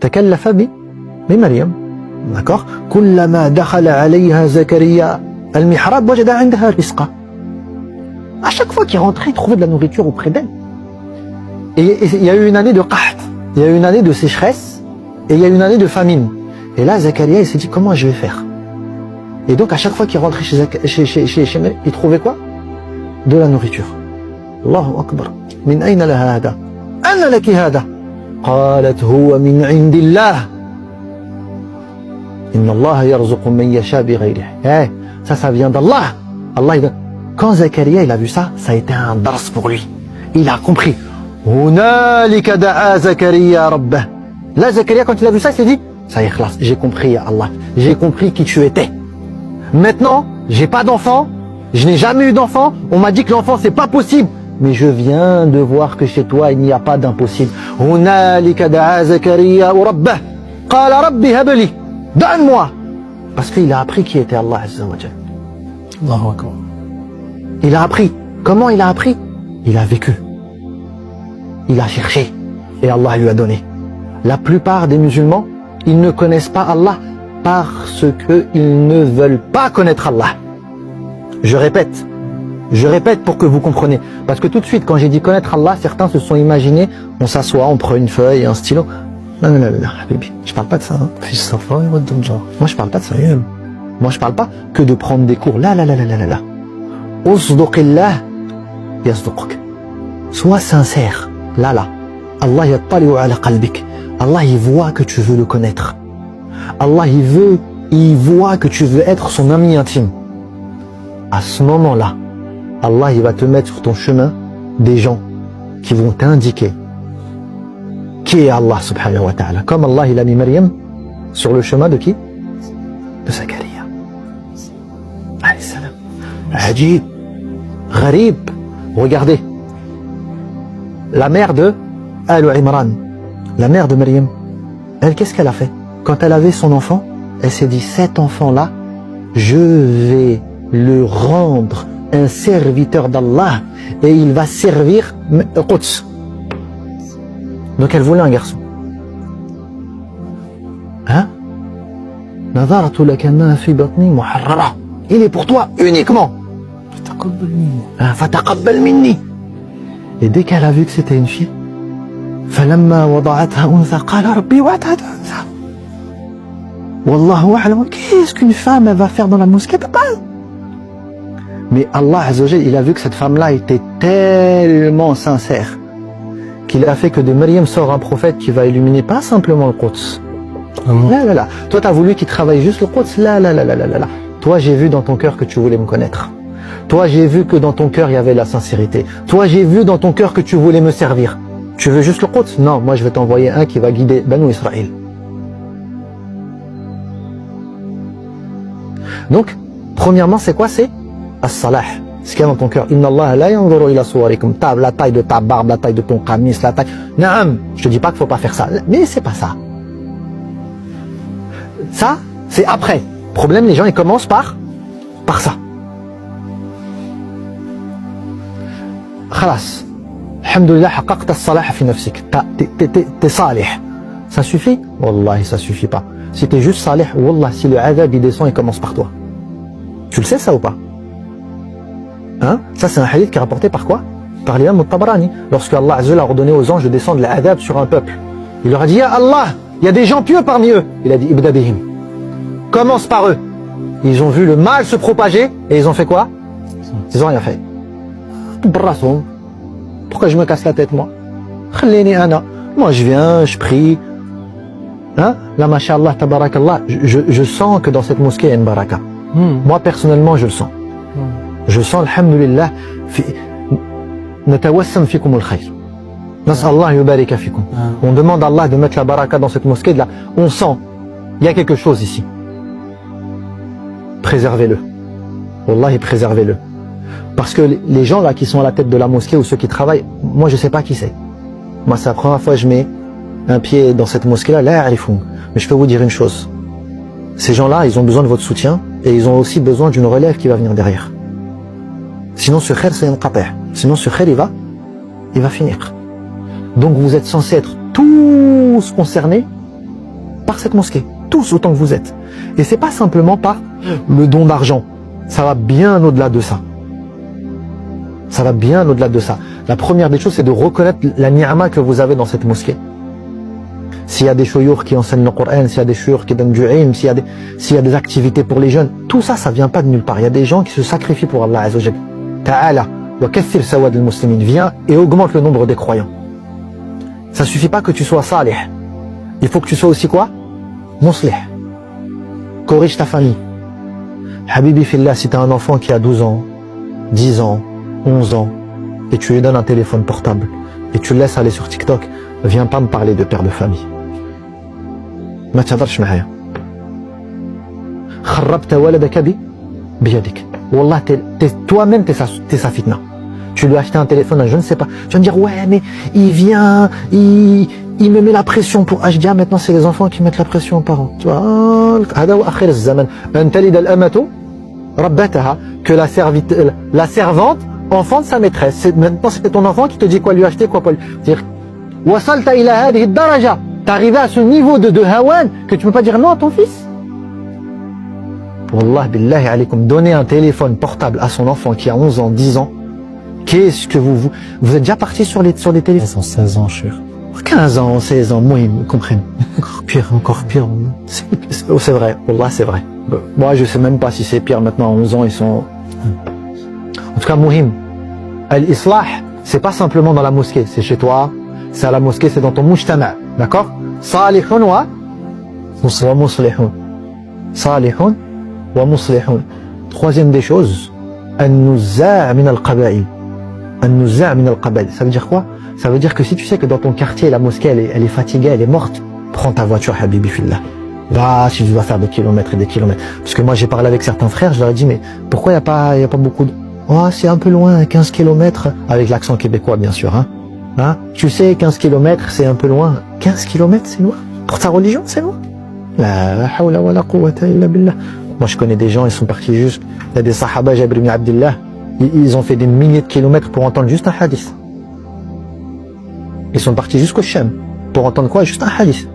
تكلف بمريم. D'accord. كلما دخل عليها زكريا المحراب وجد عندها رزقا. À chaque fois qu'il rentrait, il trouvait de la nourriture auprès d'elle. Et il y a eu une année de qaht, il y a eu une année de sécheresse, et il y a eu une année de famine. Et là, Zakaria, il s'est dit, comment je vais faire? Et donc, à chaque fois qu'il rentrait chez Mary, il trouvait quoi? De la nourriture. Allahu Akbar. Min ayna laha hada? Anna laki hada? Qalat huwa min indillah. Inna Allah yarzuqu man yasha bighayri. Ça vient d'Allah. Allah, il donne. Quand Zakaria, il a vu ça, ça a été un dars pour lui. Il a compris. Hunalika da'a Zakaria rabbah. Là, Zakaria, quand il a vu ça, il s'est dit, ça y est, khlas, j'ai compris, Allah. J'ai compris qui tu étais. Maintenant, j'ai pas d'enfant. Je n'ai jamais eu d'enfant. On m'a dit que l'enfant, c'est pas possible. Mais je viens de voir que chez toi, il n'y a pas d'impossible. Hunalika da'a Zakaria rabbah. Qala rabbi habli. Donne-moi. Parce qu'il a appris qui était Allah Azza wa Jalla. Allahu Akbar. Il a appris. Comment il a appris? Il a vécu. Il a cherché. Et Allah lui a donné. La plupart des musulmans, ils ne connaissent pas Allah parce qu'ils ne veulent pas connaître Allah. Je répète pour que vous compreniez. Parce que tout de suite, quand j'ai dit connaître Allah, certains se sont imaginés, on s'assoit, on prend une feuille et un stylo. Non, Habibi, je parle pas de ça. Hein. Moi, je parle pas de ça. Moi, je parle pas que de prendre des cours. Là. Usduqillah yasduquk. Sois sincère. Là. Allah yattali'u ala qalbik. Allah, il voit que tu veux le connaître. Allah, il voit que tu veux être son ami intime. À ce moment-là, Allah, il va te mettre sur ton chemin des gens qui vont t'indiquer qui est Allah subhanahu wa ta'ala. Comme Allah, il a mis Maryam sur le chemin de qui? De Zakaria. Alayhi salam. Ajib. Gharib. Regardez. La mère de Al-Imran, la mère de Maryam, elle, qu'est-ce qu'elle a fait? Quand elle avait son enfant, elle s'est dit, cet enfant-là, je vais le rendre un serviteur d'Allah et il va servir Quds. Donc elle voulait un garçon. Hein? Il est pour toi uniquement. Fataqabbal minni. Et dès qu'elle a vu que c'était une fille, فلما وضعتها أنثى قال ربي وضعتها أنثى. Wallahu a'lam. Qu'est-ce qu'une femme elle va faire dans la mosquée, papa? Mais Allah Azza wa Jalla, il a vu que cette femme-là était tellement sincère qu'il a fait que de Maryam sort un prophète qui va illuminer pas simplement le Quds. Là. Toi, tu as voulu qu'il travaille juste le Quds. Là. Toi, j'ai vu dans ton cœur que tu voulais me connaître. Toi, j'ai vu que dans ton cœur, il y avait la sincérité. Toi, j'ai vu dans ton cœur que tu voulais me servir. Tu veux juste le Quds? Non, moi, je vais t'envoyer un qui va guider Banu Israël. Donc, premièrement, c'est quoi? C'est as-salah. Ce qu'il y a dans ton cœur. Inna Allah la yanzuru ila suwarikum. La taille de ta barbe, la taille de ton qamis, la taille. Naam. Je te dis pas qu'il faut pas faire ça. Mais c'est pas ça. Ça, c'est après. Problème, les gens, ils commencent par ça. Khalas. Alhamdulillah, haqqaqta as-salah fi nafsik. T'es salih. Ça suffit? Wallahi, ça suffit pas. Si t'es juste salih, wallah, si le adab, il descend, il commence par toi. Tu le sais, ça ou pas? Hein? Ça, c'est un hadith qui est rapporté par quoi? Par l'imam al-Tabarani. Lorsque Allah Azza wa Jalla a ordonné aux anges de descendre l'adab sur un peuple. Il leur a dit, ya Allah, il y a des gens pieux parmi eux. Il a dit, ibda bihim. Commence par eux. Ils ont vu le mal se propager et ils ont fait quoi? Ils ont rien fait. Pourquoi je me casse la tête, moi? Moi, je viens, je prie. Hein? Là, mashallah, tabarakallah, je sens que dans cette mosquée, il y a une baraka. Moi, personnellement, je le sens. Je sens, alhamdulillah, natawassam fikum al-khayr. Nas'Allah yubarika fikum. On demande à Allah de mettre la baraka dans cette mosquée. Là, on sent, il y a quelque chose ici. Préservez-le. Wallahi, préservez-le. Parce que les gens là qui sont à la tête de la mosquée ou ceux qui travaillent, moi je sais pas qui c'est. Moi c'est la première fois que je mets un pied dans cette mosquée là, mais je peux vous dire une chose. Ces gens-là, ils ont besoin de votre soutien et ils ont aussi besoin d'une relève qui va venir derrière. Sinon ce khair c'est un qata'. Sinon ce khair il va finir. Donc vous êtes censés être tous concernés par cette mosquée. Tous autant que vous êtes. Et c'est pas simplement par le don d'argent. Ça va bien au-delà de ça. Ça va bien au-delà de ça. La première des choses, c'est de reconnaître la ni'ma que vous avez dans cette mosquée. S'il y a des shouyours qui enseignent le Coran, s'il y a des shouyours qui donnent du ilm, s'il y a des activités pour les jeunes, tout ça, ça vient pas de nulle part. Il y a des gens qui se sacrifient pour Allah Azza wa Jal. Ta'ala, wa kathir sawad al-muslimin. Viens et augmente le nombre des croyants. Ça suffit pas que tu sois salih. Il faut que tu sois aussi quoi? Muslih. Corrige ta famille. Habibi fillah, si tu as un enfant qui a 12 ans, 10 ans, 11 ans, et tu lui donnes un téléphone portable, et tu le laisses aller sur TikTok, viens pas me parler de père de famille. ما تهضرش معايا. خربت ولدك بيدك. والله toi-même t'es sa fitna. Tu lui as acheté un téléphone, je ne sais pas. Tu vas me dire ouais mais il vient, il me met la pression pour je dis ah maintenant c'est les enfants qui mettent la pression aux parents. Tu vois, هذا هو آخر الزمن. أن تلد الأمة ربتها, que la servante enfante sa maîtresse. Maintenant c'est ton enfant qui te dit quoi lui acheter, quoi pas lui dire. وصلت إلى هذه الدرجة. T'es arrivé à ce niveau de hawan que tu peux pas dire non à ton fils. Wallah billahi alaykum, donner un téléphone portable à son enfant qui a 11 ans, 10 ans, qu'est-ce que vous êtes déjà parti sur des téléphones? 16 ans, cher. 15 ans, 16 ans, moi, ils comprennent. Encore pire. C'est vrai, Wallah, c'est vrai. Moi, je sais même pas si c'est pire maintenant, à 11 ans, ils sont... En tout cas, Mouhim, l'islah, c'est pas simplement dans la mosquée, c'est chez toi, c'est à la mosquée, c'est dans ton mujtama, d'accord? Salihun wa muslihun. Salihun wa muslihun. Troisième des choses, an-nuzza' min al-qaba'il. An-nuzza' min al-qaba'il. Ça veut dire quoi? Ça veut dire que si tu sais que dans ton quartier, la mosquée, elle est fatiguée, elle est morte, prends ta voiture, habibi fillah. Va, si tu dois faire des kilomètres et des kilomètres. Parce que moi, j'ai parlé avec certains frères, je leur ai dit, mais pourquoi il y a pas beaucoup de... Oh, c'est un peu loin, 15 kilomètres. Avec l'accent québécois, bien sûr, hein. Tu sais, 15 kilomètres, c'est un peu loin. 15 kilomètres, c'est loin. Pour ta religion, c'est loin. La hawla wa la quwwata illa billah. Moi, je connais des gens, ils sont partis juste... Il y a des sahaba, Jabir ibn Abdillah, ils ont fait des milliers de kilomètres pour entendre juste un hadith. Ils sont partis jusqu'au Sham. Pour entendre quoi? Juste un hadith.